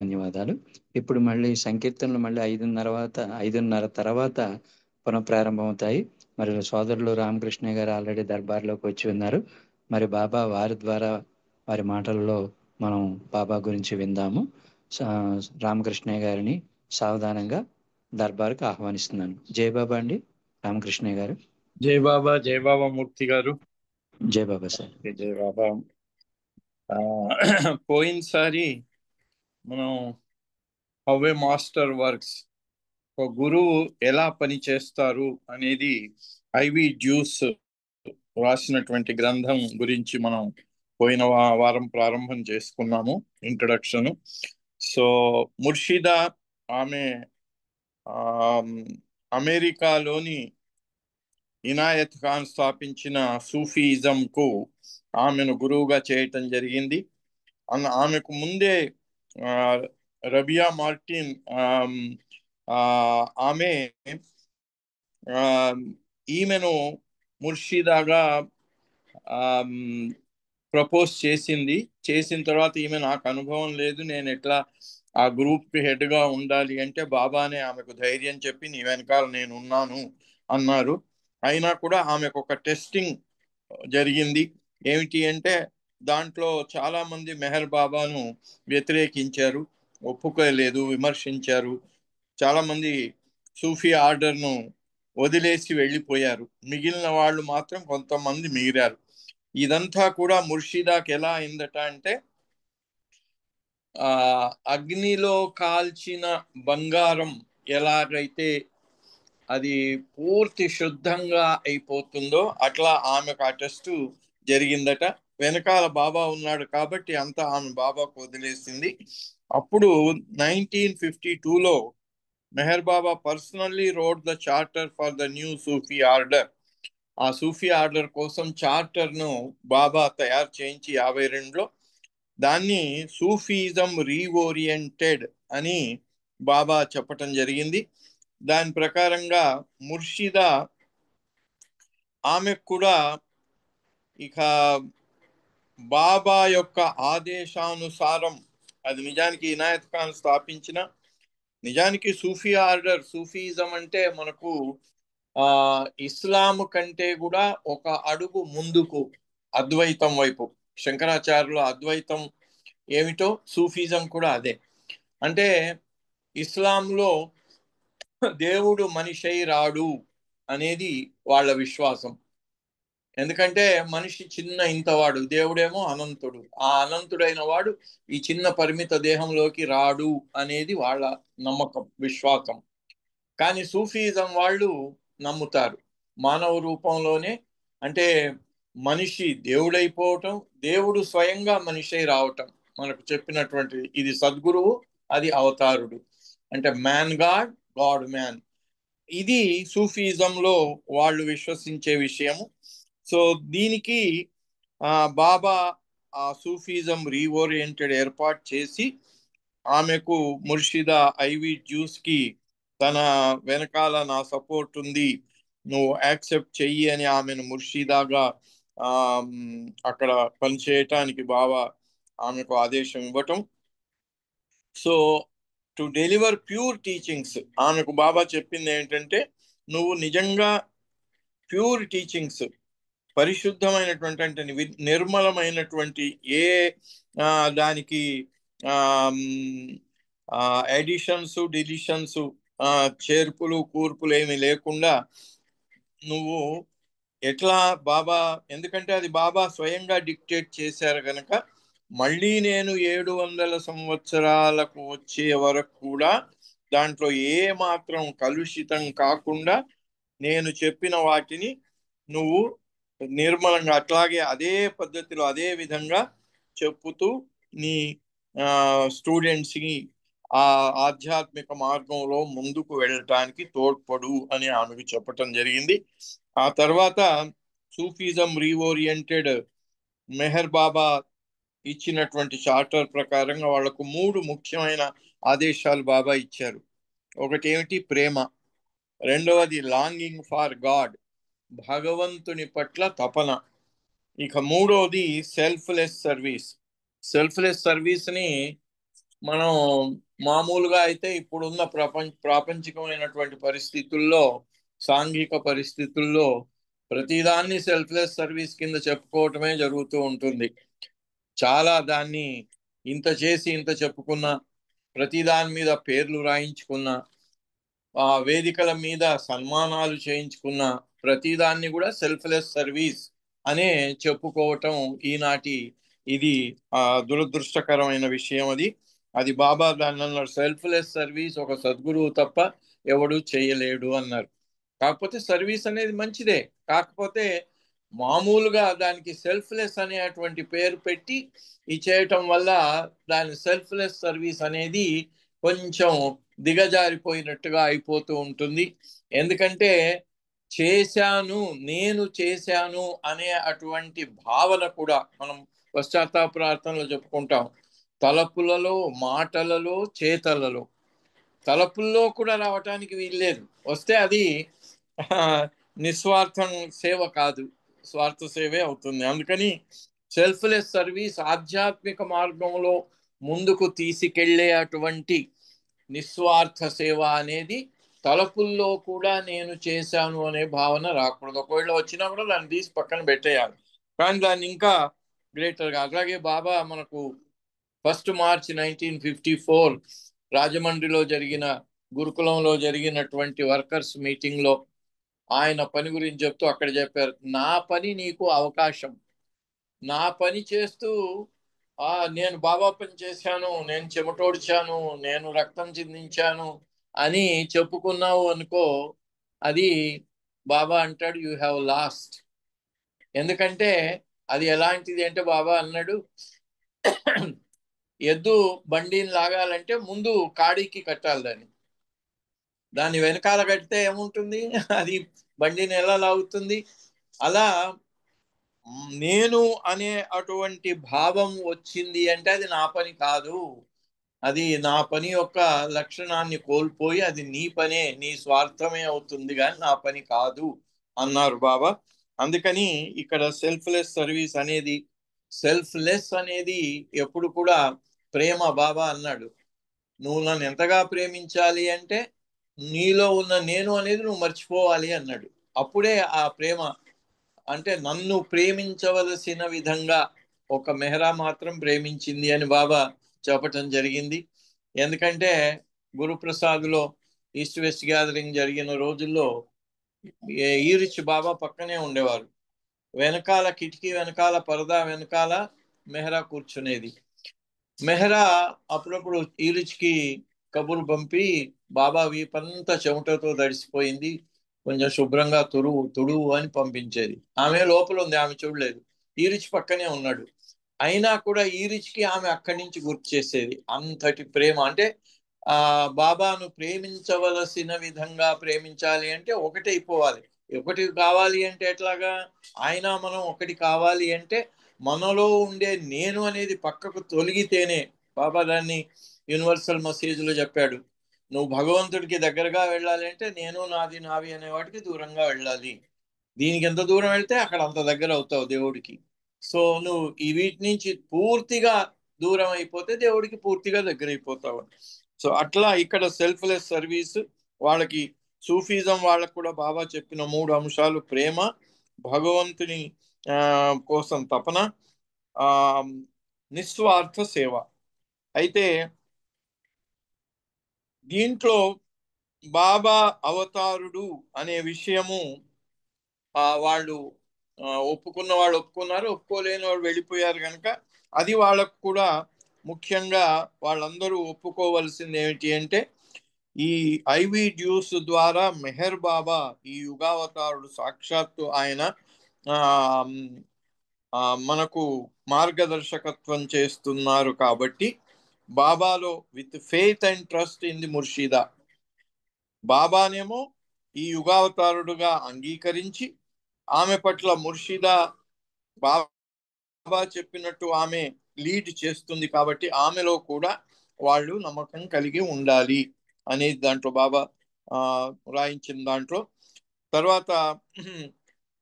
ధన్యవాదాలు. ఇప్పుడు మళ్ళీ సంకీర్తనలు మళ్ళీ 5:30 తర్వాత పునఃప్రారంభమవుతాయి. మరి సోదరులు రామకృష్ణ గారు ఆల్రెడీ దర్బార్లోకి వచ్చి ఉన్నారు. మరి బాబా వారి ద్వారా వారి మాటల్లో మనం బాబా గురించి విందాము. రామకృష్ణయ్య గారిని సావధానంగా దర్బార్కు ఆహ్వానిస్తున్నాను. జై బాబా అండి రామకృష్ణయ్య గారు. జై బాబా మూర్తి గారు. జై బాబా సార్. జై బాబా. పోయినసారి మనం హౌ ఏ మాస్టర్ వర్క్స్, ఒక గురువు ఎలా పని చేస్తారు అనేది ఐవి జ్యూస్ రాసినటువంటి గ్రంథం గురించి మనం పోయిన వారం ప్రారంభం చేసుకున్నాము, ఇంట్రడక్షన్. సో ముర్షిదా ఆమె అమెరికాలోని ఇనాయత్ ఖాన్ స్థాపించిన సూఫీయిజంకు ఆమెను గురువుగా చేయటం జరిగింది. ఆమెకు ముందే రబియా మార్టిన్ ఆమె ఈమెను ముర్షిదాగా ప్రపోజ్ చేసిన తర్వాత ఈమె నాకు అనుభవం లేదు, నేను ఎట్లా ఆ గ్రూప్కి హెడ్గా ఉండాలి అంటే బాబానే ఆమెకు ధైర్యం చెప్పి నీ వెనకాల నేను ఉన్నాను అన్నారు. అయినా కూడా ఆమెకు ఒక టెస్టింగ్ జరిగింది. ఏమిటి అంటే దాంట్లో చాలా మంది మెహర్ బాబాను వ్యతిరేకించారు, ఒప్పుకోలేదు, విమర్శించారు. చాలా మంది సూఫీ ఆర్డర్ను వదిలేసి వెళ్ళిపోయారు. మిగిలిన వాళ్ళు మాత్రం కొంతమంది మిగిలారు. ఇదంతా కూడా ముర్షిదాకి ఎలా అయిందట అంటే అగ్నిలో కాల్చిన బంగారం ఎలాగైతే అది పూర్తి శుద్ధంగా అయిపోతుందో అట్లా ఆమెకు ఆ టెస్ట్ జరిగిందట. వెనకాల బాబా ఉన్నాడు కాబట్టి అంతా ఆమె బాబాకు వదిలేసింది. అప్పుడు 1952లో Meher Baba personally wrote the charter for the new Sufi order. ఆ సూఫీ ఆర్డర్ కోసం చార్టర్ను బాబా తయారు చేయించి 52లో దాన్ని సూఫీజం రీఓరియంటెడ్ అని బాబా చెప్పటం జరిగింది. దాని ప్రకారంగా ముర్షిదా ఆమెకు కూడా ఇక బాబా యొక్క ఆదేశానుసారం, అది నిజానికి ఇనాయత్ ఖాన్ స్థాపించిన, నిజానికి సూఫీ ఆర్డర్, సూఫీజం అంటే మనకు ఇస్లాం కంటే కూడా ఒక అడుగు ముందుకు అద్వైతం వైపు. శంకరాచార్యుల అద్వైతం ఏమిటో సూఫీజం కూడా అదే. అంటే ఇస్లాంలో దేవుడు మనిషై రాడు అనేది వాళ్ళ విశ్వాసం. ఎందుకంటే మనిషి చిన్న ఇంతవాడు, దేవుడేమో అనంతుడు. ఆ అనంతుడైన వాడు ఈ చిన్న పరిమిత దేహంలోకి రాడు అనేది వాళ్ళ నమ్మకం, విశ్వాసం. కానీ సూఫీజం వాళ్ళు నమ్ముతారు మానవ రూపంలోనే, అంటే మనిషి దేవుడైపోవటం, దేవుడు స్వయంగా మనిషై రావటం. మనకు చెప్పినటువంటి ఇది సద్గురువు, అది అవతారుడు, అంటే మ్యాన్ గాడ్, గాడ్ మ్యాన్. ఇది సూఫీజంలో వాళ్ళు విశ్వసించే విషయము. సో దీనికి బాబా ఆ సూఫీజం రీఓరియంటెడ్ ఏర్పాటు చేసి ఆమెకు ముర్షిదా ఐవి జ్యూస్కి తన వెనకాల నా సపోర్ట్ ఉంది, నువ్వు యాక్సెప్ట్ చెయ్యి అని ఆమెను ముర్షిదాగా అక్కడ పనిచేయటానికి బాబా ఆమెకు ఆదేశం ఇవ్వటం. So to deliver pure teachings, ఆమెకు బాబా చెప్పింది ఏంటంటే నువ్వు నిజంగా ప్యూర్ టీచింగ్స్, పరిశుద్ధమైనటువంటి అంటే నిర్మలమైనటువంటి ఏ దానికి ఎడిషన్స్ డిలిషన్స్ చేర్పులు కూర్పులు ఏమి లేకుండా నువ్వు ఎట్లా బాబా, ఎందుకంటే అది బాబా స్వయంగా డిక్టేట్ చేశారు కనుక మళ్ళీ నేను 700 సంవత్సరాలకు వచ్చే వరకు కూడా దాంట్లో ఏ మాత్రం కలుషితం కాకుండా నేను చెప్పిన వాటిని నువ్వు నిర్మలంగా అట్లాగే అదే పద్ధతిలో అదే విధంగా చెప్పుతూ నీ స్టూడెంట్స్కి ఆ ఆధ్యాత్మిక మార్గంలో ముందుకు వెళ్ళటానికి తోడ్పడు అని ఆమెకు చెప్పటం జరిగింది. ఆ తర్వాత సూఫీజం రీఓరియంటెడ్ మెహర్ బాబా ఇచ్చినటువంటి చార్టర్ ప్రకారంగా వాళ్లకు 3 ముఖ్యమైన ఆదేశాలు బాబా ఇచ్చారు. ఒకటి ఏమిటి? ప్రేమ. రెండవది లాంగింగ్ ఫార్ గాడ్, భగవంతుని పట్ల తపన. ఇక మూడవది సెల్ఫ్లెస్ సర్వీస్. సెల్ఫ్లెస్ సర్వీస్ని మనం మామూలుగా అయితే ఇప్పుడున్న ప్రాపంచికమైనటువంటి పరిస్థితుల్లో, సాంఘిక పరిస్థితుల్లో ప్రతిదాన్ని సెల్ఫ్లెస్ సర్వీస్ కింద చెప్పుకోవటమే జరుగుతూ ఉంటుంది. చాలా దాన్ని ఇంత చేసి ఇంత చెప్పుకున్నా, ప్రతిదాని మీద పేర్లు రాయించుకున్నా, ఆ వేదికల మీద సన్మానాలు చేయించుకున్న ప్రతిదాన్ని కూడా సెల్ఫ్లెస్ సర్వీస్ అనే చెప్పుకోవటం ఈనాటి ఇది దురదృష్టకరమైన విషయం. అది బాబా దాన్ని అన్నారు, సెల్ఫ్లెస్ సర్వీస్ ఒక సద్గురువు తప్ప ఎవడు చేయలేడు అన్నారు. కాకపోతే సర్వీస్ అనేది మంచిదే, కాకపోతే మామూలుగా దానికి సెల్ఫ్లెస్ అనేటువంటి పేరు పెట్టి చేయటం వల్ల దాని సెల్ఫ్లెస్ సర్వీస్ అనేది కొంచెం దిగజారిపోయినట్టుగా అయిపోతూ ఉంటుంది. ఎందుకంటే నేను చేశాను అనే అటువంటి భావన కూడా మనం పశ్చాత్తాప ప్రార్థనలో చెప్పుకుంటాం. తలపులలో, మాటలలో, చేతలలో. తలపుల్లో కూడా రావటానికి వీల్లేదు, వస్తే అది నిస్వార్థం సేవ కాదు, స్వార్థ సేవే అవుతుంది. అందుకని సెల్ఫ్లెస్ సర్వీస్ ఆధ్యాత్మిక మార్గంలో ముందుకు తీసుకెళ్లే అటువంటి నిస్వార్థ సేవ అనేది తలపుల్లో కూడా నేను చేశాను అనే భావన రాకూడదు. ఒకవేళ వచ్చినా కూడా దాన్ని తీసి పక్కన పెట్టేయాలి. కానీ దాన్ని ఇంకా గ్రేటర్గా, అలాగే బాబా మనకు 1 మార్చ్ 1954 రాజమండ్రిలో జరిగిన గురుకులంలో జరిగినటువంటి వర్కర్స్ మీటింగ్ లో ఆయన పని గురించి చెప్తూ అక్కడ చెప్పారు, నా పని నీకు అవకాశం. నా పని చేస్తూ నేను బాబా పని చేశాను, నేను చెమటోడ్చాను, నేను రక్తం చిందించాను అని చెప్పుకున్నావు అనుకో, అది బాబా అంటాడు యూ హ్యావ్ లాస్ట్. ఎందుకంటే అది ఎలాంటిది అంటే బాబా అన్నాడు, ఎద్దు బండిని లాగాలంటే ముందు కాడికి కట్టాలి, దాన్ని వెనకాల కడితే ఏముంటుంది, అది బండిని ఎలా లాగుతుంది. అలా నేను అనే అటువంటి భావం వచ్చింది అంటే అది నా పని కాదు, అది నా పని యొక్క లక్షణాన్ని కోల్పోయి అది నీ పనే, నీ స్వార్థమే అవుతుంది, కానీ నా పని కాదు అన్నారు బాబా. అందుకని ఇక్కడ సెల్ఫ్లెస్ సర్వీస్ అనేది, సెల్ఫ్లెస్ అనేది ఎప్పుడు కూడా ప్రేమ. బాబా అన్నాడు, నువ్వు నన్ను ఎంతగా ప్రేమించాలి అంటే నీలో ఉన్న నేను అనేది నువ్వు మర్చిపోవాలి అన్నాడు. అప్పుడే ఆ ప్రేమ అంటే నన్ను ప్రేమించవలసిన విధంగా ఒక మెహరా మాత్రం ప్రేమించింది అని బాబా చెప్పటం జరిగింది. ఎందుకంటే గురుప్రసాద్లో ఈస్ట్ వెస్ట్ గ్యాదరింగ్ జరిగిన రోజుల్లో ఈరిచ్ బాబా పక్కనే ఉండేవారు. వెనకాల కిటికీ వెనకాల పరదా వెనకాల మెహరా కూర్చునేది. మెహరా అప్పుడప్పుడు ఈరిచ్కి కబురు పంపి, బాబా వీపంతా చెమటతో తడిసిపోయింది, కొంచెం శుభ్రంగా తుడువు అని పంపించేది. ఆమె లోపల ఉంది, ఆమె చూడలేదు, ఈరిచ్ పక్కనే ఉన్నాడు. అయినా కూడా ఈరిచ్కి ఆమె అక్కడి నుంచి గుర్తు చేసేది. అంతటి ప్రేమ. అంటే బాబాను ప్రేమించవలసిన విధంగా ప్రేమించాలి అంటే ఒకటైపోవాలి. ఒకటి కావాలి అంటే ఎట్లాగా, ఆయన మనం ఒకటి కావాలి అంటే మనలో ఉండే నేను అనేది పక్కకు తొలగితేనే. బాబా దాన్ని యూనివర్సల్ మెసేజ్లో చెప్పాడు, నువ్వు భగవంతుడికి దగ్గరగా వెళ్ళాలి అంటే నేను నాది నావి అనే వాటికి దూరంగా వెళ్ళాలి. దీనికి ఎంత దూరం వెళ్తే అక్కడ అంత దగ్గర అవుతావు దేవుడికి. సో నువ్వు ఈ వీటి నుంచి పూర్తిగా దూరం అయిపోతే దేవుడికి పూర్తిగా దగ్గర అయిపోతావు. సో అట్లా ఇక్కడ సెల్ఫ్లెస్ సర్వీస్ వాళ్ళకి, సూఫీజం వాళ్ళకు కూడా బాబా చెప్పిన 3 అంశాలు: ప్రేమ, భగవంతుని కోసం తపన, నిస్వార్థ సేవ. అయితే దీంట్లో బాబా అవతారుడు అనే విషయము వాళ్ళు ఒప్పుకున్న వాళ్ళు ఒప్పుకున్నారు, ఒప్పుకోలేని వాళ్ళు వెళ్ళిపోయారు కనుక అది వాళ్ళకు కూడా ముఖ్యంగా వాళ్ళందరూ ఒప్పుకోవలసింది ఏమిటి అంటే, ఈ ఐవి డ్యూస్ ద్వారా మెహర్ బాబా ఈ యుగావతారుడు సాక్షాత్తు ఆయన మనకు మార్గదర్శకత్వం చేస్తున్నారు. కాబట్టి బాబాలో with faith and trust in the Murshida, బాబానేమో ఈ యుగావతారుడుగా అంగీకరించి ఆమె పట్ల ముర్షిదా బాబా చెప్పినట్టు ఆమె లీడ్ చేస్తుంది కాబట్టి ఆమెలో కూడా వాళ్ళు నమ్మకం కలిగి ఉండాలి అనేది దాంట్లో బాబా రాయించిన దాంట్లో. తర్వాత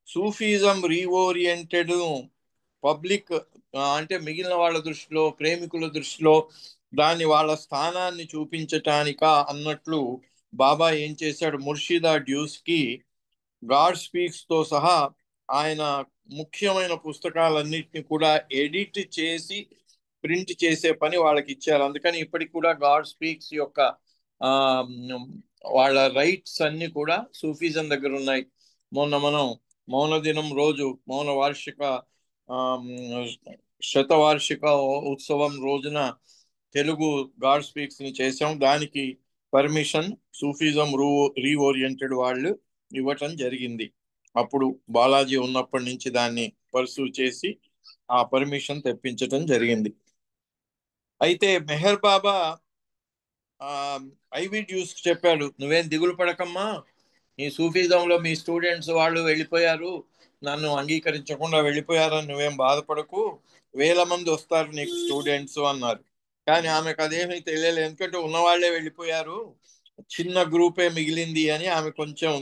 సూఫీజం రీఓరియంటెడ్ పబ్లిక్ అంటే మిగిలిన వాళ్ళ దృష్టిలో, ప్రేమికుల దృష్టిలో దాన్ని వాళ్ళ స్థానాన్ని చూపించటానికా అన్నట్లు బాబా ఏం చేశాడు, ముర్షిదా డ్యూస్ కి గాడ్ స్పీక్స్ తో సహా ఆయన ముఖ్యమైన పుస్తకాలన్నిటిని కూడా ఎడిట్ చేసి ప్రింట్ చేసే పని వాళ్ళకి ఇచ్చారు. అందుకని ఇప్పటికి కూడా గాడ్ స్పీక్స్ యొక్క ఆ వాళ్ళ రైట్స్ అన్ని కూడా సూఫీజం దగ్గర ఉన్నాయి. మొన్న మనం మౌన దినం రోజు, మౌన వార్షిక శతవార్షిక ఉత్సవం రోజున తెలుగు గాడ్ స్పీక్స్ ని చేసాం. దానికి పర్మిషన్ సూఫీజం రీఓరియంటెడ్ వాళ్ళు ఇవ్వటం జరిగింది. అప్పుడు బాలాజీ ఉన్నప్పటి నుంచి దాన్ని పర్సూ చేసి ఆ పర్మిషన్ తెప్పించటం జరిగింది. అయితే మెహర్ బాబా ఐవి డ్యూస్ చెప్పాడు, నువ్వేం దిగులు పడకమ్మా, ఈ సూఫీజంలో మీ స్టూడెంట్స్ వాళ్ళు వెళ్ళిపోయారు, నన్ను అంగీకరించకుండా వెళ్ళిపోయారని నువ్వేం బాధపడకు, 1000 మంది వస్తారు నీకు స్టూడెంట్స్ అన్నారు. కానీ ఆమెకు అదేమీ తెలియలేదు, ఎందుకంటే ఉన్నవాళ్లే వెళ్ళిపోయారు, చిన్న గ్రూపే మిగిలింది అని ఆమె కొంచెం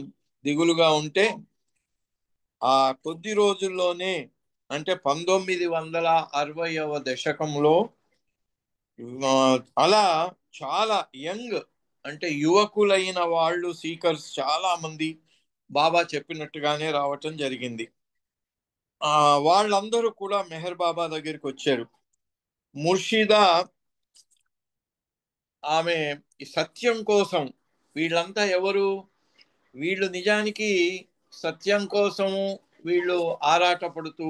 దిగులుగా ఉంటే, ఆ కొద్ది రోజుల్లోనే అంటే 1960వ దశకంలో అలా చాలా యంగ్ అంటే యువకులైన వాళ్ళు సీకర్స్ చాలా మంది బాబా చెప్పినట్టుగానే రావటం జరిగింది. వాళ్ళందరూ కూడా మెహర్ బాబా దగ్గరికి వచ్చారు. ముర్షిదా ఆమె సత్యం కోసం, వీళ్ళంతా ఎవరు, వీళ్ళు నిజానికి సత్యం కోసము వీళ్ళు ఆరాటపడుతూ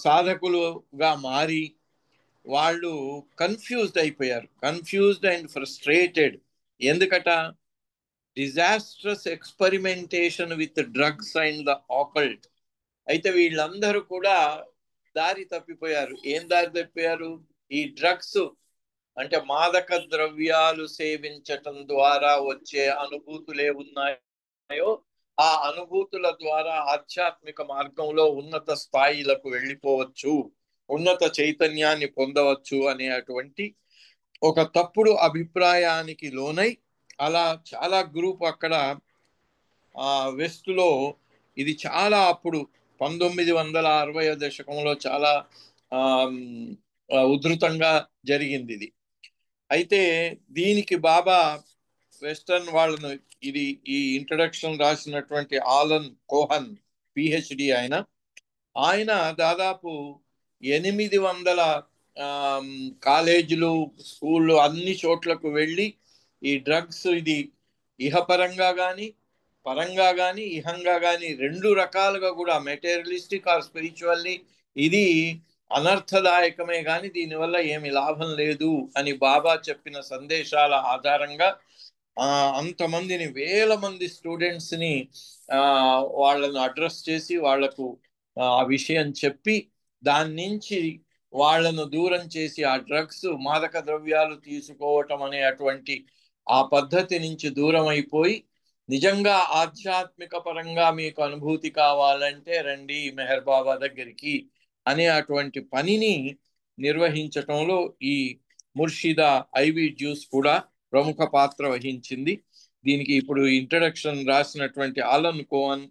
సాధకులుగా మారి వాళ్ళు కన్ఫ్యూజ్డ్ అయిపోయారు, కన్ఫ్యూజ్డ్ అండ్ ఫ్రస్ట్రేటెడ్. ఎందుకట, disastrous experimentation with drugs and the occult. అయితే వీళ్ళందరూ కూడా దారి తప్పిపోయారు. ఏం దారి తప్పిపోయారు, ఈ డ్రగ్స్ అంటే మాదక ద్రవ్యాలు సేవించటం ద్వారా వచ్చే అనుభూతులే ఉన్నాయో ఆ అనుభూతుల ద్వారా ఆధ్యాత్మిక మార్గంలో ఉన్నత స్థాయిలకు వెళ్ళిపోవచ్చు, ఉన్నత చైతన్యాన్ని పొందవచ్చు అనేటువంటి ఒక తప్పుడు అభిప్రాయానికి లోనై అలా చాలా గ్రూప్ అక్కడ వెస్ట్లో ఇది చాలా అప్పుడు 1960వ దశకంలో చాలా ఉధృతంగా జరిగింది ఇది. అయితే దీనికి బాబా వెస్టర్న్ వాళ్ళను, ఇది ఈ ఇంట్రడక్షన్ రాసినటువంటి ఆలన్ కోహన్ పిహెచ్డి ఆయన దాదాపు 800 కాలేజీలు స్కూళ్ళు అన్ని చోట్లకు వెళ్ళి ఈ డ్రగ్స్ ఇది ఇహపరంగా కానీ పరంగా కానీ ఇహంగా కానీ రెండు రకాలుగా కూడా మెటీరియలిస్టిక్ ఆర్ స్పిరిచువల్లీ ఇది అనర్థదాయకమే కానీ దీనివల్ల ఏమి లాభం లేదు అని బాబా చెప్పిన సందేశాల ఆధారంగా అంతమందిని 1000 మంది స్టూడెంట్స్ని వాళ్ళను అడ్రస్ చేసి వాళ్లకు ఆ విషయం చెప్పి దాని నుంచి వాళ్లను దూరం చేసి ఆ డ్రగ్స్ మాదక ద్రవ్యాలు తీసుకోవటం అనే అటువంటి ఆ పద్ధతి నుంచి దూరం అయిపోయి నిజంగా ఆధ్యాత్మిక పరంగా మీకు అనుభూతి కావాలంటే రండి మెహర్ బాబా దగ్గరికి అనే అటువంటి పనిని నిర్వహించటంలో ఈ ముర్షిదా ఐవి డ్యూస్ కూడా ప్రముఖ పాత్ర వహించింది. దీనికి ఇప్పుడు ఇంట్రడక్షన్ రాసినటువంటి ఆలన్ కోహన్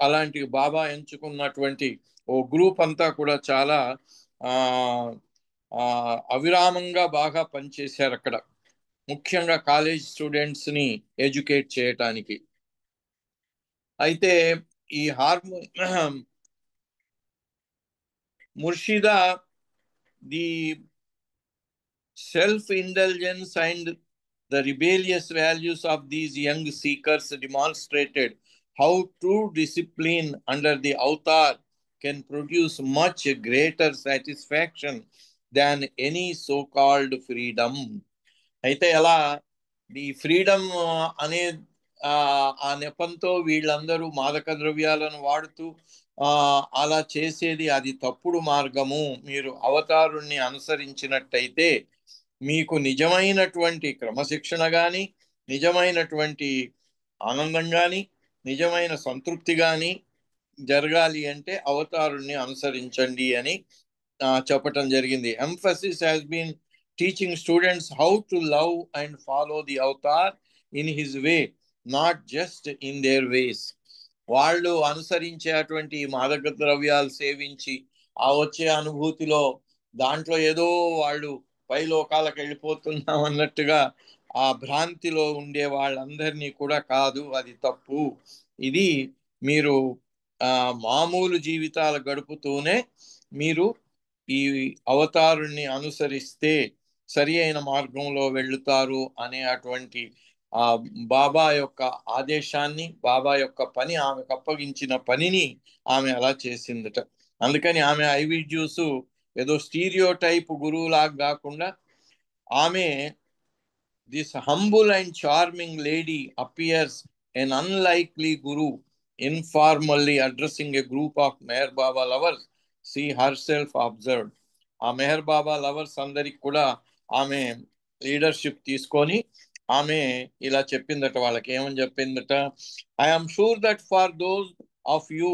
అలాంటి బాబా ఎంచుకున్నటువంటి ఓ గ్రూప్ అంతా కూడా చాలా అవిరామంగా బాగా పనిచేశారు అక్కడ, ముఖ్యంగా కాలేజ్ స్టూడెంట్స్ ని ఎడ్యుకేట్ చేయటానికి. అయితే ఈ ముర్షిదా the self-indulgence and the rebellious values of these young seekers demonstrated how true discipline under the avatar can produce much greater satisfaction than any so-called freedom. అయితే ఎలా ఈ ఫ్రీడమ్ అనే ఆ నెపంతో వీళ్ళందరూ మాదక ద్రవ్యాలను వాడుతూ అలా చేసేది అది తప్పుడు మార్గము, మీరు అవతారుణ్ణి అనుసరించినట్టయితే మీకు నిజమైనటువంటి క్రమశిక్షణ కానీ నిజమైనటువంటి ఆనందం కానీ నిజమైన సంతృప్తి కానీ జరగాలి అంటే అవతారుణ్ణి అనుసరించండి అని చెప్పటం జరిగింది. Emphasis has been teaching students how to love and follow the avatar in his way, not just in their ways. వాళ్ళు అనుసరించేటువంటి మాదక ద్రవ్యాలు సేవించి ఆ వచ్చే అనుభూతిలో దాంట్లో ఏదో వాళ్ళు పై లోకాలకు వెళ్ళిపోతున్నాం అన్నట్టుగా ఆ భ్రాంతిలో ఉండే వాళ్ళందరినీ కూడా కాదు, అది తప్పు. ఇది మీరు మామూలు జీవితాలు గడుపుతూనే మీరు ఈ అవతారుణ్ణి అనుసరిస్తే సరి అయిన మార్గంలో వెళ్తారు అనే అటువంటి ఆ బాబా యొక్క ఆదేశాన్ని, బాబా యొక్క పని, ఆమెకు అప్పగించిన పనిని ఆమె అలా చేసిందట. అందుకని ఆమె ఐవి జ్యూస్ ఏదో స్టీరియో టైప్ గురువులాగా కాకుండా ఆమె this humble and charming lady appears an unlikely guru informally addressing a group of Meher Baba lovers, she herself observed. ఆ మెహర్ బాబా లవర్స్ అందరికి కూడా ఆమె లీడర్షిప్ తీసుకొని ఆమె ఇలా చెప్పిందట. వాళ్ళకి ఏమని చెప్పిందట? I am sure that for those of you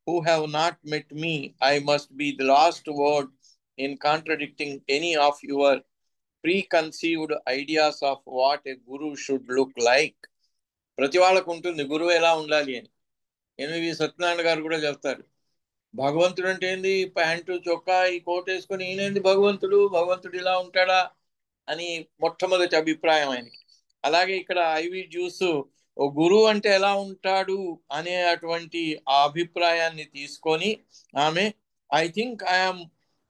who have not met me, I must be the last word in contradicting any of your preconceived ideas of what a Guru should look like. ప్రతి వాళ్ళకు ఉంటుంది గురువు ఎలా ఉండాలి అని. N V Satyanarayana గారు కూడా చెప్తారు, భగవంతుడు అంటే ఏంది, ప్యాంటు చొక్కా ఈ కోట్ వేసుకొని ఈయనేంది భగవంతుడు, భగవంతుడు ఇలా ఉంటాడా అని మొట్టమొదటి అభిప్రాయం ఆయనకి. అలాగే ఇక్కడ ఐవి జ్యూస్ ఓ గురువు అంటే ఎలా ఉంటాడు అనే అటువంటి ఆ అభిప్రాయాన్ని తీసుకొని ఆమె I think I'm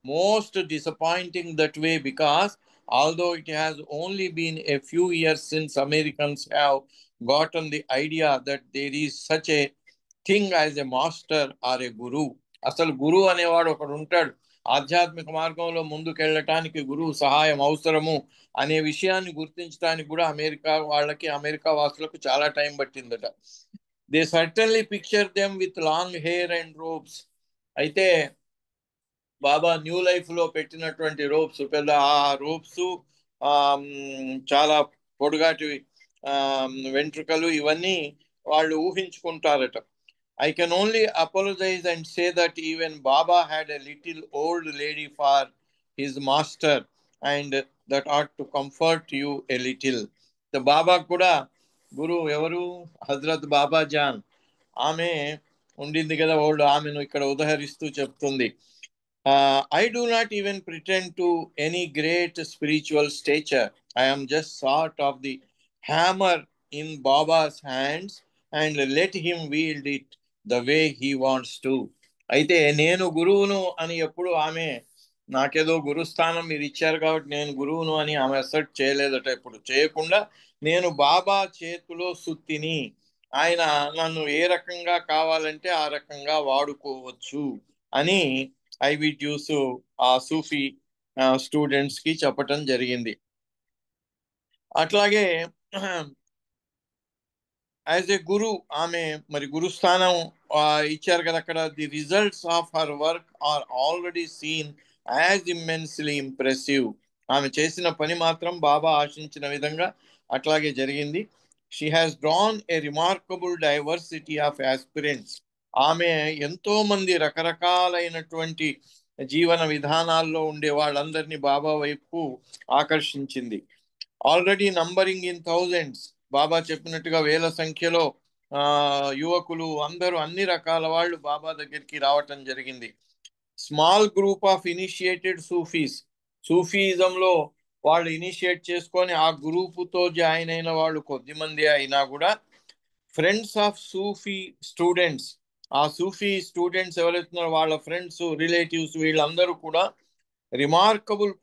most disappointing that way because although it has only been a few years since Americans have gotten the idea that there is such a thing as a master or a guru. అసలు గురువు అనేవాడు ఒకడు ఉంటాడు, ఆధ్యాత్మిక మార్గంలో ముందుకెళ్ళటానికి గురువు సహాయం అవసరము అనే విషయాన్ని గుర్తించడానికి కూడా అమెరికా వాసులకు చాలా టైం పట్టిందట. They certainly picture them with long hair and robes. అయితే బాబా న్యూ లైఫ్ లో పెట్టినటువంటి రోప్స్, పెద్ద ఆ రోప్స్ చాలా పొడుగాటి వెంట్రుకలు, ఇవన్నీ వాళ్ళు ఊహించుకుంటారట. I can only apologize and say that even Baba had a little old lady for his master and that ought to comfort you a little. The Baba కూడా గురు ఎవరు, హజరత్ బాబా జాన్, ఆమె ఉండింది కదా ఓల్డ్, ఆమెను ఇక్కడ ఉదహరిస్తూ చెప్తుంది, I do not even pretend to any great spiritual stature. I am just sort of the hammer in Baba's hands and let him wield it the way he wants to. అయితే నేను గురువును అని ఎప్పుడు ఆమె, నాకేదో గురుస్థానం మీరు ఇచ్చారు కాబట్టి నేను గురువును అని ఆమె అసెప్ట్ చేయలేదట. ఎప్పుడు చేయకుండా నేను బాబా చేతిలో సుత్తిని, ఆయన నన్ను ఏ రకంగా కావాలంటే ఆ రకంగా వాడుకోవచ్చు అని ఐవి జ్యూస్ ఆ సూఫీ స్టూడెంట్స్ కి చెప్పటం జరిగింది. అట్లాగే యాజ్ ఏ గురు ఆమె మరి గురుస్థానం ఇచ్చారు కదా అక్కడ. The results of her work or already scene as immensely impressive. ఆమె చేసిన పని మాత్రం బాబా ఆశించిన విధంగా అట్లాగే జరిగింది. She has drawn A remarkable diversity of aspirants. ఆమె ఎంతో మంది రకరకాలైనటువంటి జీవన విధానాల్లో ఉండే వాళ్ళందరినీ బాబా వైపు ఆకర్షించింది. ఆల్రెడీ నంబరింగ్ ఇన్ థౌజండ్స్, బాబా చెప్పినట్టుగా వేల సంఖ్యలో యువకులు అందరూ అన్ని రకాల వాళ్ళు బాబా దగ్గరికి రావటం జరిగింది. Small group of initiated Sufis, సూఫీజంలో వాళ్ళు ఇనిషియేట్ చేసుకొని ఆ గ్రూపుతో జాయిన్ అయిన వాళ్ళు కొద్దిమంది అయినా కూడా ఫ్రెండ్స్ ఆఫ్ సూఫీ స్టూడెంట్స్, ఆ సూఫీ స్టూడెంట్స్ ఎవరైతున్నారో వాళ్ళ ఫ్రెండ్స్, రిలేటివ్స్, వీళ్ళందరూ కూడా remarkable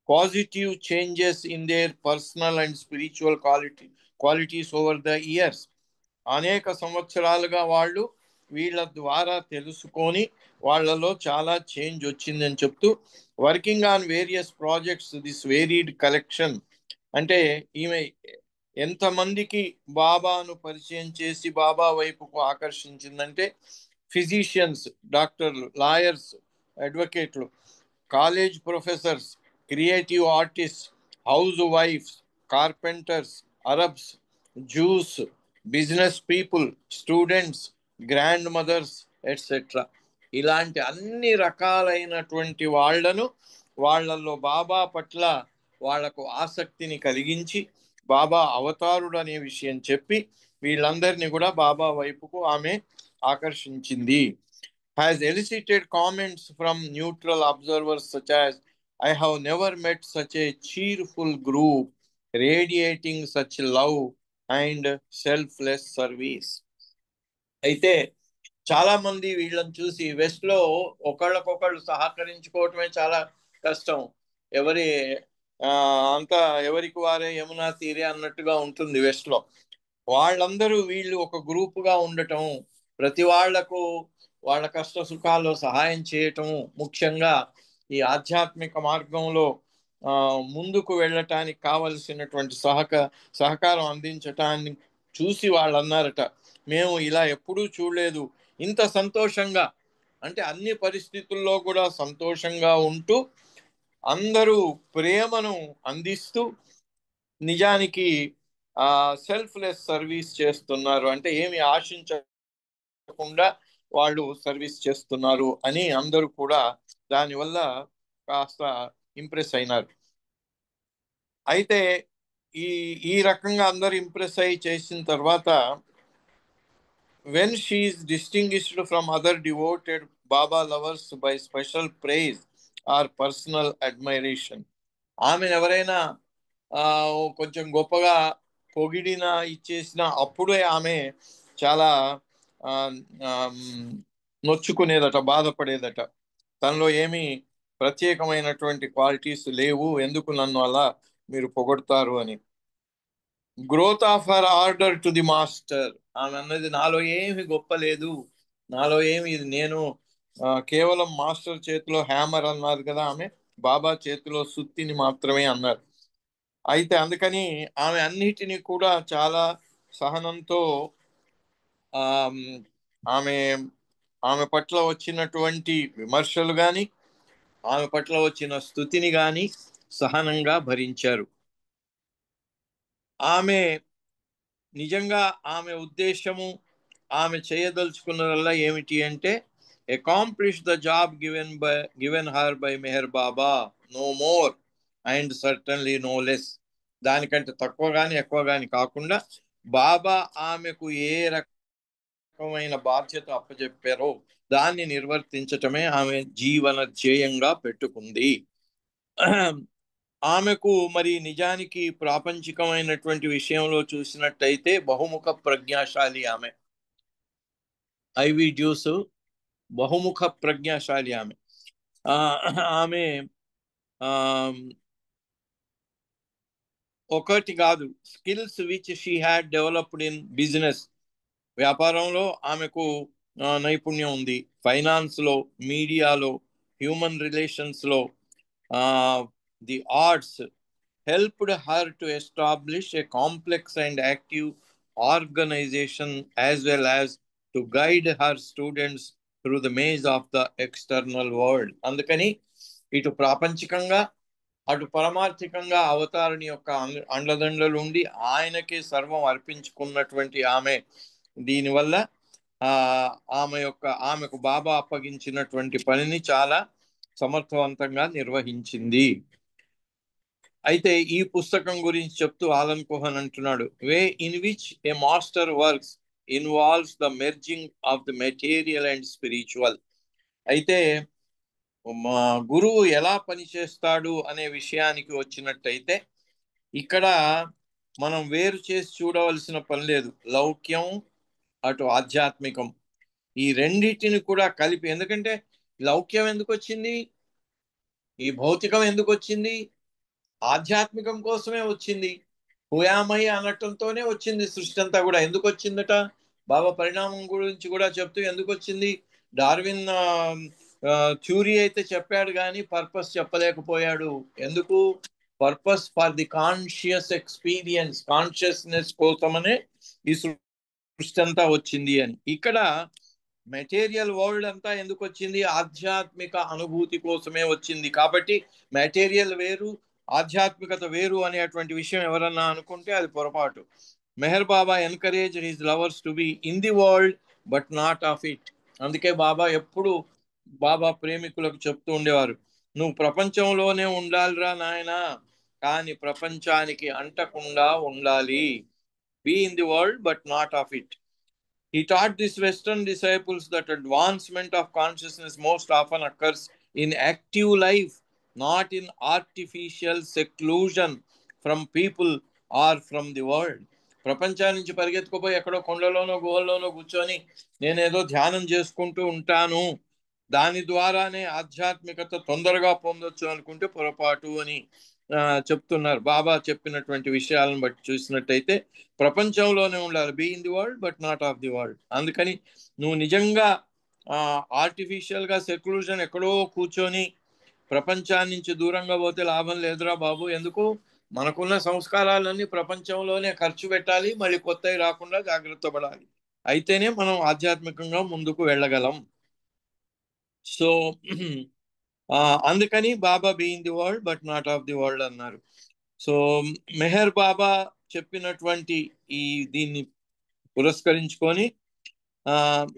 positive changes in there personal and spiritual qualities over the years. అనేక సంవత్సరాలుగా వాళ్ళు వీళ్ళ ద్వారా తెలుసుకొని వాళ్ళలో చాలా చేంజ్ వచ్చిందని చెప్తూ, working on various projects this varied collection, అంటే ఈమె ఎంతమందికి బాబాను పరిచయం చేసి బాబా వైపుకు ఆకర్షించిందంటే, ఫిజిషియన్స్, డాక్టర్లు, లాయర్స్, అడ్వకేట్లు, కాలేజ్ ప్రొఫెసర్స్, క్రియేటివ్ ఆర్టిస్ట్, హౌస్ వైఫ్స్, carpenters, Arabs, Jews, business people, students, grandmothers etcetera. ఇలాంటి అన్ని రకాలైనటువంటి వాళ్ళల్లో బాబా పట్ల వాళ్లకు ఆసక్తిని కలిగించి బాబా అవతారుడు అనే విషయం చెప్పి వీళ్ళందరినీ కూడా బాబా వైపుకు ఆమె ఆకర్షించింది. Has elicited comments from neutral observers such as I have never met such a cheerful group radiating such love and selfless service. అయితే చాలా మంది వీళ్ళని చూసి వెస్ట్ లో ఒకళ్ళకొకళ్ళు సహకరించుకోవటమే చాలా కష్టం. ఎవరి అంతా ఎవరికి వారే యమునా తీరే అన్నట్టుగా ఉంటుంది వెస్ట్ లో. వాళ్ళందరూ వీళ్ళు ఒక గ్రూప్ గా ఉండటం, ప్రతి వాళ్లకు వాళ్ళ కష్ట సుఖాల్లో సహాయం చేయటం, ముఖ్యంగా ఈ ఆధ్యాత్మిక మార్గంలో ముందుకు వెళ్ళటానికి కావలసినటువంటి సహకారం అందించటాన్ని చూసి వాళ్ళు అన్నారట, మేము ఇలా ఎప్పుడూ చూడలేదు, ఇంత సంతోషంగా, అంటే అన్ని పరిస్థితుల్లో కూడా సంతోషంగా ఉంటూ అందరూ ప్రేమను అందిస్తూ నిజానికి సెల్ఫ్లెస్ సర్వీస్ చేస్తున్నారు, అంటే ఏమి ఆశించకుండా వాళ్ళు సర్వీస్ చేస్తున్నారు అని అందరూ కూడా దానివల్ల కాస్త ఇంప్రెస్ అయినారు. అయితే ఈ ఈ రకంగా అందరు ఇంప్రెస్ అయ్యి చేసిన తర్వాత when she is distinguished from other devoted Baba lovers by special praise or personal admiration, ఆమె ఎవరైనా కొంచెం గొప్పగా పొగిడిన ఇచ్చేసిన అప్పుడే ఆమె చాలా నొచ్చుకునేదట, బాధపడేదట, తనలో ఏమి ప్రత్యేకమైనటువంటి క్వాలిటీస్ లేవు, ఎందుకు నన్ను అలా మీరు పొగడతారు అని. Growth of her order to the master, ఆమె అన్నది నాలో ఏమి గొప్ప లేదు, నాలో ఏమి, నేను కేవలం మాస్టర్ చేతిలో హ్యామర్ అన్నారు కదా ఆమె, బాబా చేతిలో సుత్తిని మాత్రమే అన్నారు. అయితే అందుకని ఆమె అన్నిటినీ కూడా చాలా సహనంతో ఆమె ఆమె పట్ల వచ్చినటువంటి విమర్శలు కానీ ఆమె పట్ల వచ్చిన స్తుతిని కానీ సహనంగా భరించారు. ఆమె నిజంగా ఆమె ఉద్దేశము, ఆమె చేయదలుచుకున్నదల్లా ఏమిటి అంటే accomplish the job given her by Meher Baba, no more and certainly no less. దానికంటే తక్కువ కానీ ఎక్కువ కానీ కాకుండా బాబా ఆమెకు ఏ రకమైన బాధ్యత అప్పచెప్పారో దాన్ని నిర్వర్తించటమే ఆమె జీవన ధ్యేయంగా పెట్టుకుంది. ఆమెకు మరి నిజానికి ప్రాపంచికమైనటువంటి విషయంలో చూసినట్టయితే బహుముఖ ప్రజ్ఞాశాలి ఆమె. ఐవి డ్యూస్ బహుముఖ ప్రజ్ఞాశాలి ఆమె. ఆమె ఒకటి కాదు, skills which she had developed in business, వ్యాపారంలో ఆమెకు నైపుణ్యం ఉంది, ఫైనాన్స్లో, మీడియాలో, హ్యూమన్ రిలేషన్స్లో, the arts helped her to establish a complex and active organization as well as to guide her students through the maze of the external world. అందుకని ఇటు ప్రాపంచికంగా అటు పరమార్థికంగా అవతారుని యొక్క అండదండలు ఉండి ఆయనకే సర్వం అర్పించుకున్నటువంటి ఆమె దీనివల్ల ఆమెకు బాబా అప్పగించినటువంటి పనిని చాలా సమర్థవంతంగా నిర్వహించింది. అయితే ఈ పుస్తకం గురించి చెప్తూ ఆలన్ కోహన్ అంటున్నాడు, way in which A master works involves the merging of the material and spiritual. అయితే మా గురువు ఎలా పనిచేస్తాడు అనే విషయానికి వచ్చినట్టయితే ఇక్కడ మనం వేరు చేసి చూడవలసిన పని లేదు. లౌక్యం అటు ఆధ్యాత్మికం ఈ రెండింటిని కూడా కలిపి, ఎందుకంటే లౌక్యం ఎందుకు వచ్చింది, ఈ భౌతికం ఎందుకు వచ్చింది, ఆధ్యాత్మికం కోసమే వచ్చింది. హుయామయ్య అనటంతోనే వచ్చింది సృష్టి అంతా కూడా. ఎందుకు వచ్చిందట, బాబా పరిణామం గురించి కూడా చెప్తూ ఎందుకు వచ్చింది, డార్విన్ థ్యూరీ అయితే చెప్పాడు కానీ పర్పస్ చెప్పలేకపోయాడు. ఎందుకు, purpose for the conscious experience, consciousness కోసమనే ఈ సృష్టి అంతా వచ్చింది అని. ఇక్కడ మెటీరియల్ వరల్డ్ అంతా ఎందుకు వచ్చింది, ఆధ్యాత్మిక అనుభూతి కోసమే వచ్చింది. కాబట్టి మెటీరియల్ వేరు, ఆధ్యాత్మికత వేరు అనేటువంటి విషయం ఎవరన్నా అనుకుంటే అది పొరపాటు. Meher Baba encourage his lovers to be in the world but not of it. అందుకే బాబా ఎప్పుడు బాబా ప్రేమికులకు చెప్తూ ఉండేవారు, నువ్వు ప్రపంచంలోనే ఉండాలిరా నాయనా, కానీ ప్రపంచానికి అంటకుండా ఉండాలి. Be in the world but not of it. He taught these Western disciples that advancement of consciousness most often occurs in active life not in artificial seclusion from people or from the world. ప్రపంచాన్ని నుంచి పరిగెత్తుకుపోయి ఎక్కడో కొండలోనో గుహల్లోనో కూర్చొని నేనేదో ధ్యానం చేసుకుంటూ ఉంటాను, దాని ద్వారానే ఆధ్యాత్మికత తొందరగా పొందొచ్చు అనుకుంటే పొరపాటు అని చెప్తున్నారు. బాబా చెప్పినటువంటి విషయాలను బట్టి చూసినట్టయితే ప్రపంచంలోనే ఉండాలి, be in the world but not of the world. అందుకని నువ్వు నిజంగా ఆర్టిఫిషియల్గా సెక్లూజన్ ఎక్కడో కూర్చొని ప్రపంచాన్ని నుంచి దూరంగా పోతే లాభం లేదురా బాబు. ఎందుకు? మనకున్న సంస్కారాలన్నీ ప్రపంచంలోనే ఖర్చు పెట్టాలి, మళ్ళీ కొత్తవి రాకుండా జాగ్రత్త పడాలి. అయితేనే మనం ఆధ్యాత్మికంగా ముందుకు వెళ్ళగలం. సో అందుకని Baba be in the world but not of the world అన్నారు. సో మెహర్ బాబా చెప్పినటువంటి ఈ దీన్ని పురస్కరించుకొని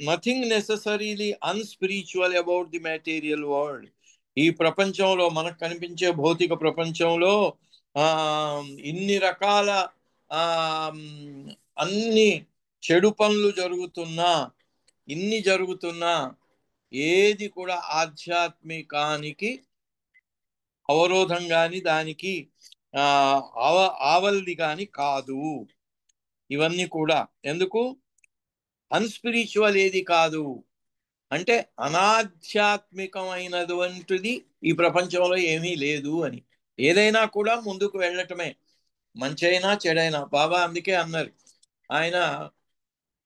nothing necessarily unspiritual about the material world. ఈ ప్రపంచంలో మనకు కనిపించే భౌతిక ప్రపంచంలో ఇన్ని రకాల అన్ని చెడు పనులు జరుగుతున్నా, ఇన్ని జరుగుతున్నా ఏది కూడా ఆధ్యాత్మికానికి అవరోధం గాని దానికి ఆవల్ది గాని కాదు. ఇవన్నీ కూడా ఎందుకు అన్స్పిరిచువల్ ఏది కాదు అంటే అనాధ్యాత్మికమైనటువంటిది ఈ ప్రపంచంలో ఏమీ లేదు అని. ఏదైనా కూడా ముందుకు వెళ్ళటమే, మంచైనా చెడైనా. బాబా అందుకే అన్నారు, ఆయన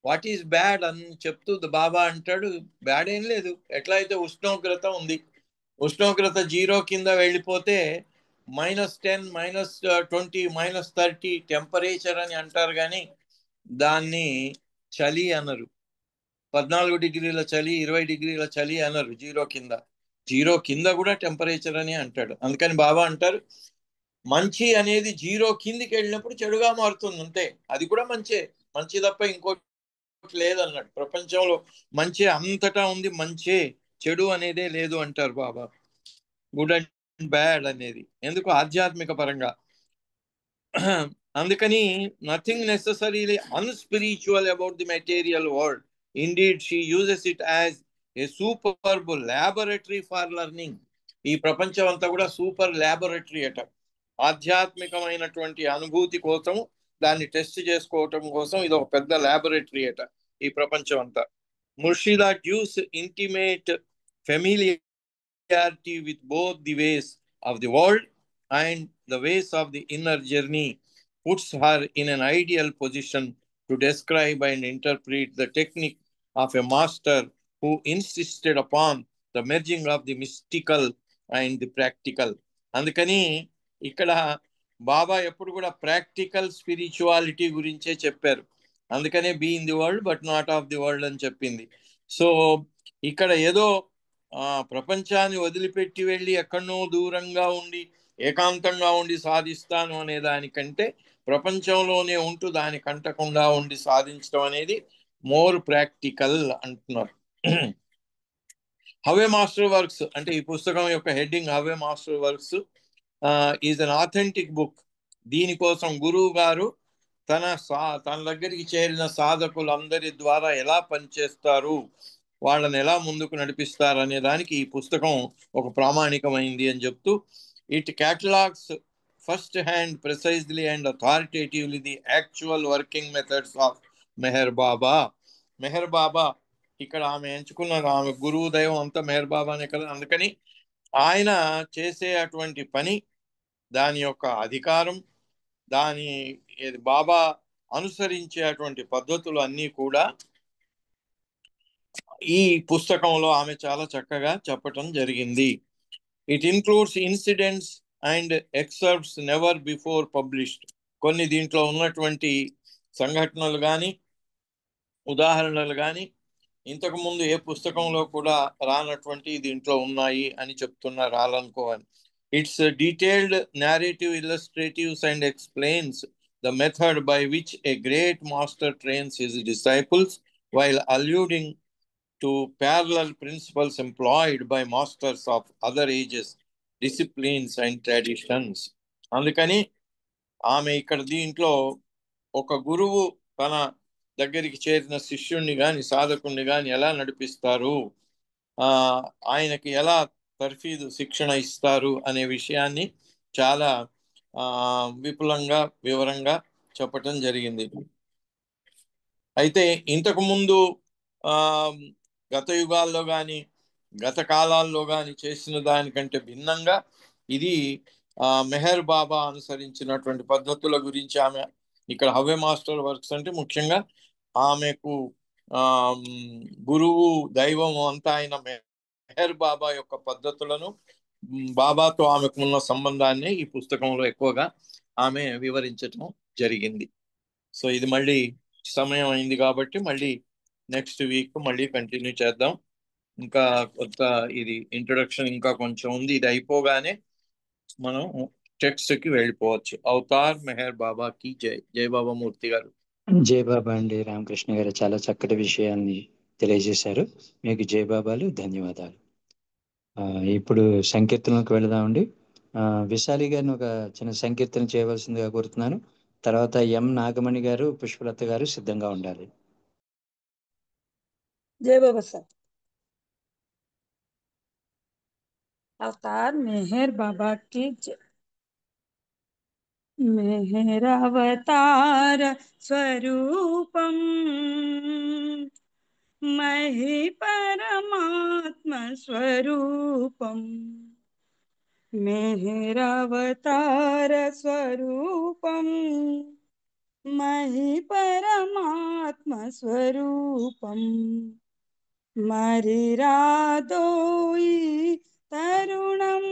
వాట్ ఈజ్ బ్యాడ్ అని చెప్తూ బాబా అంటాడు, బ్యాడ్ ఏం లేదు. ఎట్లా అయితే ఉష్ణోగ్రత ఉంది, ఉష్ణోగ్రత 0 కింద వెళ్ళిపోతే -10, -20, -30 టెంపరేచర్ అని అంటారు, కానీ దాన్ని చలి అనరు. 14 డిగ్రీల చలి, 20 డిగ్రీల చలి అనరు 0 కింద. 0 కింద కూడా టెంపరేచర్ అని అంటాడు. అందుకని బాబా అంటారు, మంచి అనేది 0 కిందికి వెళ్ళినప్పుడు చెడుగా మారుతుంది అంతే. అది కూడా మంచి తప్ప ఇంకోటి లేదన్నాడు. ప్రపంచంలో మంచి అంతటా ఉంది, మంచి చెడు అనేదే లేదు అంటారు బాబా. గుడ్ అండ్ బ్యాడ్ అనేది ఎందుకు ఆధ్యాత్మిక పరంగా. అందుకని nothing necessarily unspiritual about the material world. Indeed she uses it as a superb laboratory for learning. ఈ ప్రపంచం అంతా కూడా సూపర్ ల్యాబొరేటరీ అట. ఆధ్యాత్మికమైనటువంటి అనుభూతి కోసం, దాన్ని టెస్ట్ చేసుకోవటం కోసం ఇది ఒక పెద్ద ల్యాబొరేటరీ అట ఈ ప్రపంచం అంతా. Murshida Duce intimate familiarity with both the ways of the world and the ways of the inner journey puts her in an ideal position to describe and interpret the technique of a master who insisted upon the merging of the mystical and the practical. అందుకని ఇక్కడ బాబా ఎప్పుడు కూడా practical spirituality గురించే చెప్పారు. అందుకనే be in the world but not of the world అని చెప్పింది. So ఇక్కడ ఏదో ప్రపంచాన్ని వదిలిపెట్టి వెళ్ళి ఎక్కడనో దూరంగా ఉండి ఏకాంతంగా ఉండి సాధిస్తాను అనే దానికంటే ప్రపంచంలోనే ఉంటూ దాని కంటకుండా ఉండి సాధించడం అనేది మోర్ ప్రాక్టికల్ అంటున్నారు. హవే మాస్టర్ వర్క్స్ అంటే ఈ పుస్తకం యొక్క heading how a master works is an authentic book. దీనికోసం గురువు గారు తన దగ్గరికి చేరిన సాధకులందరి ద్వారా ఎలా పనిచేస్తారు, వాళ్ళని ఎలా ముందుకు నడిపిస్తారు అనే దానికి ఈ పుస్తకం ఒక ప్రామాణికమైంది అని చెప్తూ, it catalogues first hand precisely and authoritatively the actual working methods of Meher Baba. Meher Baba ఇక్కడ ఆమె ఎంచుకున్నారు, ఆమె గురువు దైవం అంతా మెహర్ బాబానే కదా. అందుకని ఆయన చేసే అటువంటి పని, దాని యొక్క అధికారం, దాని బాబా అనుసరించే అటువంటి పద్ధతులు అన్నీ కూడా ఈ పుస్తకంలో ఆమె చాలా చక్కగా చెప్పటం జరిగింది. It includes incidents and excerpts never before published. కొన్ని దీంట్లో ఉన్నటువంటి సంఘటనలు కానీ ఉదాహరణలు కానీ ఇంతకుముందు ఏ పుస్తకంలో కూడా రానటువంటి దీంట్లో ఉన్నాయి అని చెప్తున్నారు రాలనుకోవాలి. It's detailed narrative illustratives and explains the method by which a great master trains his disciples while alluding to parallel principles employed by masters of other ages, disciplines and traditions. అందుకని ఆమె ఇక్కడ దీంట్లో ఒక గురువు తన దగ్గరికి చేరిన శిష్యుణ్ణి కానీ సాధకుణ్ణి కానీ ఎలా నడిపిస్తారు, ఆయనకి ఎలా తర్ఫీదు శిక్షణ ఇస్తారు అనే విషయాన్ని చాలా విపులంగా వివరంగా చెప్పటం జరిగింది. అయితే ఇంతకు ముందు గత యుగాల్లో కానీ గత కాలాల్లో కానీ చేసిన దానికంటే భిన్నంగా ఇది మెహర్ బాబా అనుసరించినటువంటి పద్ధతుల గురించి ఆమె ఇక్కడ హవ్య మాస్టర్ వర్క్స్ అంటే ముఖ్యంగా ఆమెకు గురువు దైవం అంతా ఆయన మెహర్ బాబా యొక్క పద్ధతులను బాబాతో ఆమెకు ఉన్న సంబంధాన్ని ఈ పుస్తకంలో ఎక్కువగా ఆమె వివరించటం జరిగింది. సో ఇది మళ్ళీ సమయం అయింది కాబట్టి మళ్ళీ నెక్స్ట్ వీక్ మళ్ళీ కంటిన్యూ చేద్దాం. ఇంకా కొత్త ఇది ఇంట్రొడక్షన్ ఇంకా కొంచెం ఉంది. ఇది అయిపోగానే మనం టెక్స్ట్ కి వెళ్ళిపోవచ్చు. అవతార్ మెహర్ బాబా కి జై. జై బాబా మూర్తి గారు. జై బాబా అండి. రామకృష్ణ గారు చాలా చక్కటి విషయాన్ని తెలియజేశారు. మీకు జై బాబాలు, ధన్యవాదాలు. ఇప్పుడు సంకీర్తనకు వెళదామండి. విశాలి గారిని ఒక చిన్న సంకీర్తన చేయవలసిందిగా కోరుతున్నాను. తర్వాత ఎం నాగమణి గారు, పుష్పలత గారు సిద్ధంగా ఉండాలి. जय बाबा साहब। अवतार मेहर बाबा की जय। मेहरावतार स्वरूपम महि परमात्म स्वरूपम मेहरावतार स्वरूपम महि परमात्म स्वरूपम मरिरादोई तरुणम